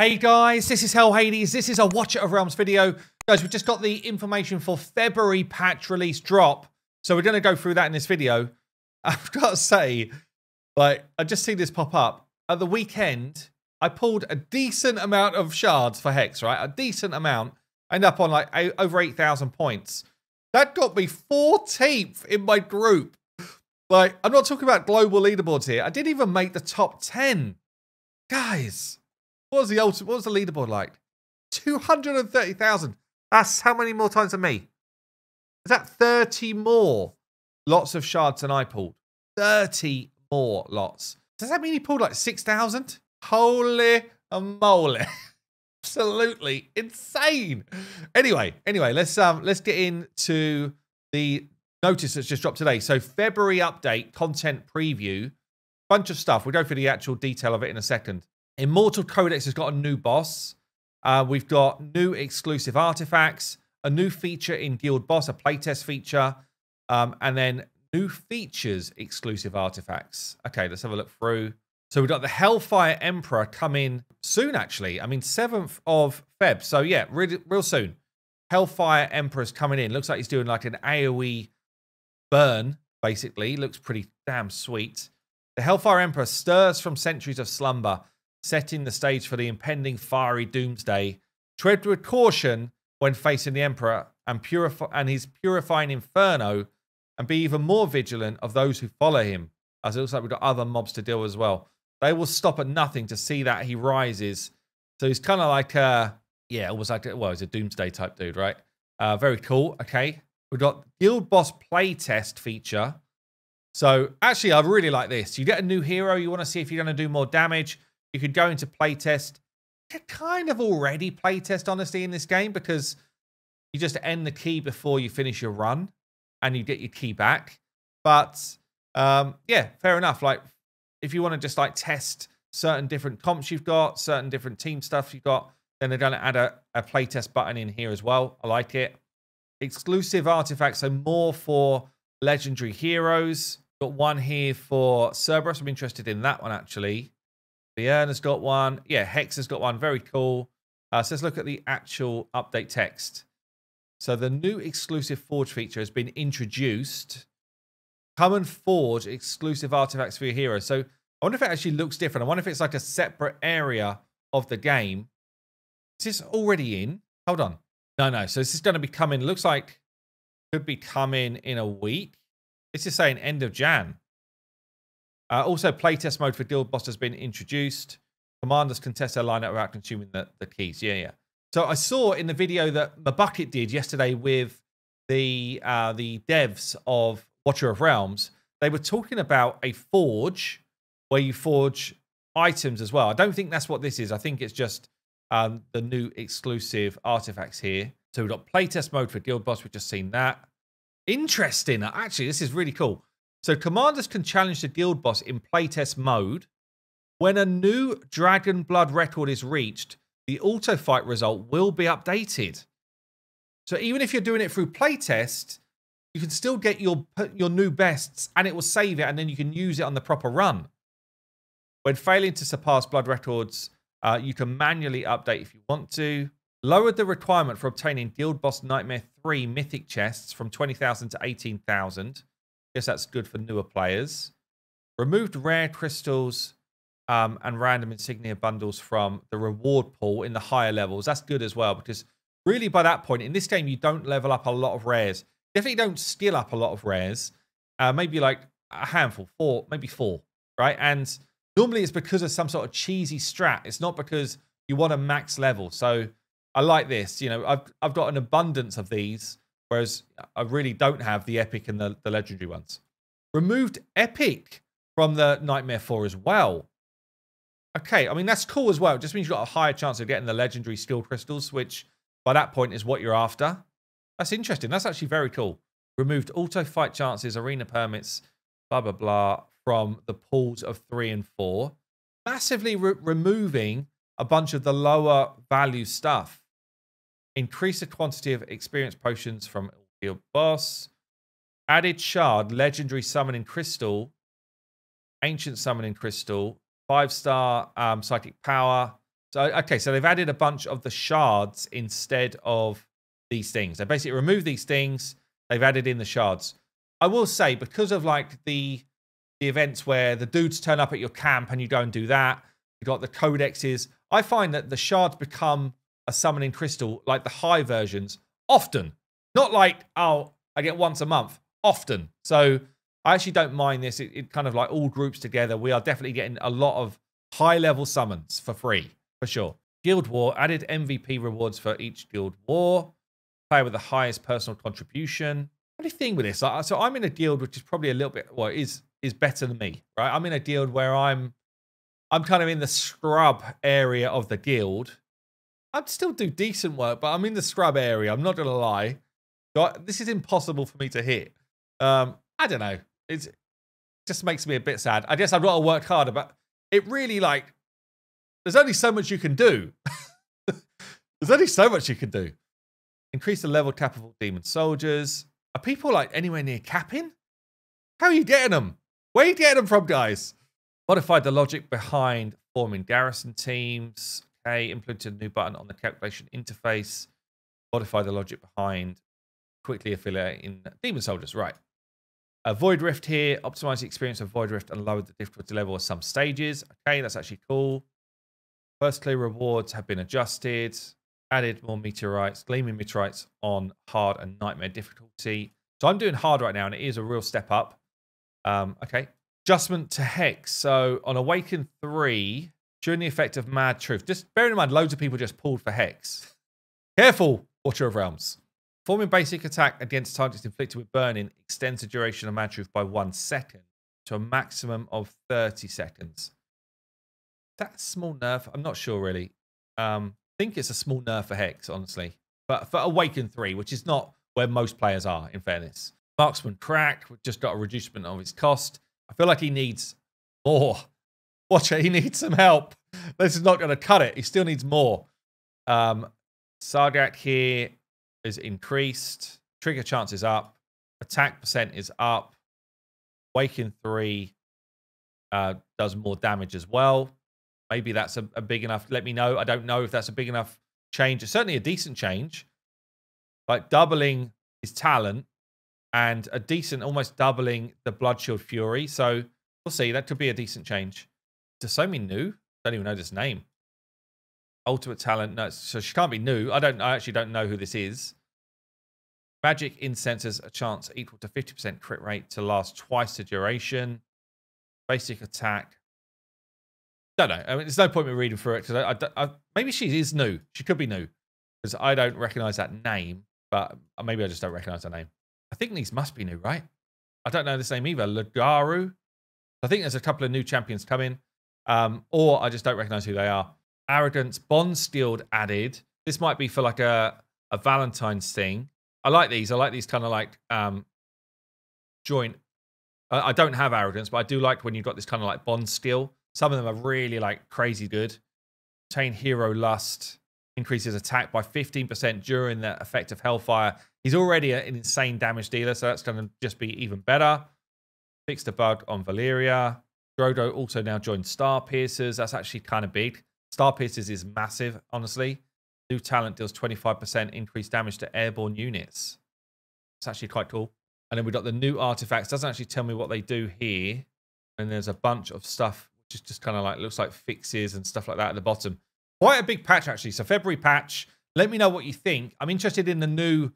Hey guys, this is Hell Hades. This is a Watcher of Realms video. Guys, we've just got the information for February patch release drop. So we're going to go through that in this video. I've got to say, like, I just see this pop up. At the weekend, I pulled a decent amount of shards for Hex, right? A decent amount. I ended up on like over 8,000 points. That got me 14th in my group. Like, I'm not talking about global leaderboards here. I didn't even make the top 10. Guys, what was the leaderboard like? 230,000. That's how many more times than me? Is that 30 more lots of shards than I pulled? 30 more lots. Does that mean he pulled like 6,000? Holy moly. Absolutely insane. Anyway, let's get into the notice that's just dropped today. So February update, content preview, bunch of stuff. We'll go through the actual detail of it in a second. Immortal Codex has got a new boss. We've got new exclusive artifacts, a new feature in Guild Boss, a playtest feature, and then new features exclusive artifacts. Okay, let's have a look through. So we've got the Hellfire Emperor coming soon, actually. I mean, 7th of Feb. So yeah, real soon. Hellfire Emperor's coming in. Looks like he's doing like an AoE burn, basically. Looks pretty damn sweet. The Hellfire Emperor stirs from centuries of slumber, setting the stage for the impending fiery doomsday. Tread with caution when facing the Emperor and his purifying inferno, and be even more vigilant of those who follow him, as it looks like we've got other mobs to deal with as well. They will stop at nothing to see that he rises. So he's kind of like, yeah, almost like, well, he's a doomsday type dude, right? Very cool. Okay. We've got Guild Boss playtest feature. So actually, I really like this. You get a new hero. You want to see if you're going to do more damage. You could go into playtest. You could kind of already playtest, honestly, in this game, because you just end the key before you finish your run and you get your key back. But yeah, fair enough. Like, if you want to just like test certain different comps you've got, certain different team stuff you've got, then they're going to add a playtest button in here as well. I like it. Exclusive artifacts, so more for legendary heroes. Got one here for Cerberus. I'm interested in that one, actually. The Urner's got one. Yeah, Hex has got one. Very cool. So let's look at the actual update text. So the new exclusive forge feature has been introduced. Come and forge exclusive artifacts for your hero. So I wonder if it actually looks different. I wonder if it's like a separate area of the game. Is this already in? Hold on. No. So this is going to be coming. Looks like could be coming in a week. This is saying end of Jan. Also, playtest mode for Guild Boss has been introduced. Commanders can test their lineup without consuming the keys. Yeah. So I saw in the video that Mabucket did yesterday with the devs of Watcher of Realms, they were talking about a forge where you forge items as well. I don't think that's what this is. I think it's just the new exclusive artifacts here. So we've got playtest mode for Guild Boss. We've just seen that. Interesting. Actually, this is really cool. So commanders can challenge the Guild Boss in playtest mode. When a new Dragon Blood record is reached, the auto fight result will be updated. So even if you're doing it through playtest, you can still get your new bests and it will save it, and then you can use it on the proper run. When failing to surpass blood records, you can manually update if you want to. Lowered the requirement for obtaining Guild Boss Nightmare 3 mythic chests from 20,000 to 18,000. Guess that's good for newer players. Removed rare crystals and random insignia bundles from the reward pool in the higher levels. That's good as well, because really by that point in this game, you don't level up a lot of rares. Definitely don't skill up a lot of rares. Maybe like a handful, maybe four, right? And normally it's because of some sort of cheesy strat. It's not because you want a max level. So I like this. You know, I've got an abundance of these, whereas I really don't have the epic and the legendary ones. Removed epic from the Nightmare 4 as well. Okay, I mean, that's cool as well. It just means you've got a higher chance of getting the legendary skill crystals, which by that point is what you're after. That's interesting. That's actually very cool. Removed auto fight chances, arena permits, blah, blah, blah, from the pools of 3 and 4. Massively removing a bunch of the lower value stuff. Increase the quantity of experience potions from Guild Boss. Added shard, legendary summoning crystal, ancient summoning crystal, 5-star psychic power, So, okay, so they've added a bunch of the shards instead of these things. They basically removed these things. They've added in the shards. I will say, because of like the events where the dudes turn up at your camp and you go and do that, you got the codexes. I find that the shards become a summoning crystal, like the high versions, often. Not like, oh, I get once a month, often. So I actually don't mind this. It kind of like all groups together. We are definitely getting a lot of high-level summons for free, for sure. Guild War, added MVP rewards for each Guild War. Player with the highest personal contribution. Only thing with this, so I'm in a guild which is probably a little bit, well, is better than me, right? I'm in a guild where I'm kind of in the scrub area of the guild. I'd still do decent work, but I'm in the scrub area. I'm not going to lie. So this is impossible for me to hit. I don't know. It just makes me a bit sad. I guess I've got to work harder, but it really, like, there's only so much you can do. There's only so much you can do. Increase the level cap of all demon soldiers. Are people, like, anywhere near capping? How are you getting them? Where are you getting them from, guys? Modified the logic behind forming garrison teams. Okay, implemented a new button on the calculation interface. Modify the logic behind quickly affiliating demon soldiers. Right. A Void Rift here. Optimize the experience of Void Rift and lower the difficulty level of some stages. Okay, that's actually cool. First clear rewards have been adjusted. Added more meteorites, gleaming meteorites on hard and nightmare difficulty. So I'm doing hard right now, and it is a real step up. Okay. Adjustment to Hex. So on Awaken 3, during the effect of Mad Truth. Just bearing in mind, loads of people just pulled for Hex. Careful, Watcher of Realms. Forming basic attack against targets inflicted with burning extends the duration of Mad Truth by 1 second to a maximum of 30 seconds. That's a small nerf. I'm not sure, really. I think it's a small nerf for Hex, honestly. But for Awaken 3, which is not where most players are, in fairness. Marksman Crack, we've just got a reducement of its cost. I feel like he needs more. Watcher, he needs some help. This is not going to cut it. He still needs more. Sargat here is increased. Trigger chance is up. Attack percent is up. Awaken 3 does more damage as well. Maybe that's a big enough. Let me know. I don't know if that's a big enough change. It's certainly a decent change. Like doubling his talent and a decent, almost doubling the Blood Shield Fury. So we'll see. That could be a decent change. Desomi new? Don't even know this name. Ultimate talent. No, so she can't be new. I actually don't know who this is. Magic incenses a chance equal to 50% crit rate to last twice the duration. Basic attack. Don't know. I mean, there's no point in me reading through it because maybe she is new. She could be new because I don't recognize that name, but maybe I just don't recognize her name. I think these must be new, right? I don't know this name either. Lagaru. I think there's a couple of new champions coming, or I just don't recognize who they are. Arrogance, Bond Skilled added. This might be for like a Valentine's thing. I like these. I like these kind of like joint. I don't have Arrogance, but I do like when you've got this kind of like Bond skill. Some of them are really like crazy good. Obtain Hero Lust. Increases attack by 15% during the effect of Hellfire. He's already an insane damage dealer, so that's going to just be even better. Fixed a bug on Valeria. Drodo also now joined Star Piercers. That's actually kind of big. Star Piercers is massive, honestly. New talent deals 25% increased damage to airborne units. It's actually quite cool. And then we've got the new artifacts. Doesn't actually tell me what they do here. And there's a bunch of stuff, which is just kind of like, looks like fixes and stuff like that at the bottom. Quite a big patch, actually. So February patch. Let me know what you think. I'm interested in the new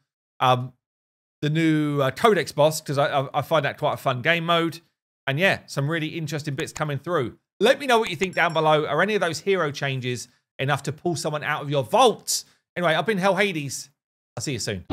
Codex boss because I find that quite a fun game mode. And yeah, some really interesting bits coming through. Let me know what you think down below. Are any of those hero changes enough to pull someone out of your vault? Anyway, I've been Hell Hades. I'll see you soon.